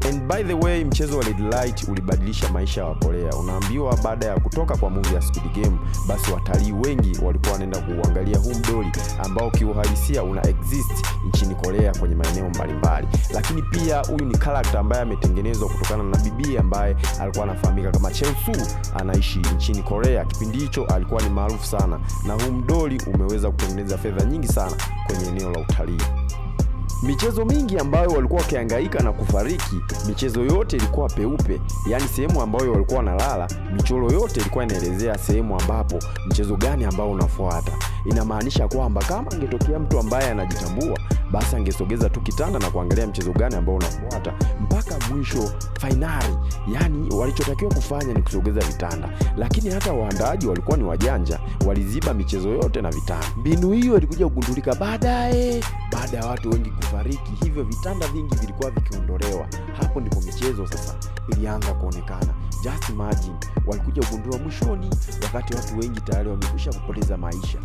And by the way, mchezo wa Red Light ulibadilisha maisha ya Korea. Unaambiwa baada ya kutoka kwa movie ya Squid Game, basi watalii wengi walikuwa wanaenda kuangalia huu mdoli ambao kiuhalisia una exist nchini Korea kwenye maeneo mbalimbali. Lakini pia huyu ni character ambaye ametengenezwa kutokana na bibi ambaye alikuwa anafahamika kama Cheol-soo, anaishi nchini Korea. Kipindi hicho alikuwa ni maarufu sana, na huu mdoli umeweza kutengeneza fedha nyingi sana kwenye eneo la utalii. Michezo mingi ambayo walikuwa wakihangaika na kufariki, michezo yote ilikuwa peupe. Yaani sehemu ambayo walikuwa wanalala, michoro yote ilikuwa inaelezea sehemu ambapo mchezo gani ambao unafuata. Inamaanisha kwamba kama angetokea mtu ambaye anajitambua, basi angesogeza tu kitanda na kuangalia mchezo gani ambao unafuata mpaka mwisho finali. Yaani walichotakiwa kufanya ni kusogeza vitanda. Lakini hata waandaaji walikuwa ni wajanja, waliziba michezo yote na vitanda. Mbinu hiyo ilikuja kugundulika baadaye, baada ya watu wengi kufariki, hivyo vitanda vingi vilikuwa vikiondolewa. Hapo ndipo michezo sasa ilianza kuonekana. Just imagine, walikuja kugundua mwishoni wakati watu wengi tayari wamekwisha kupoteza maisha.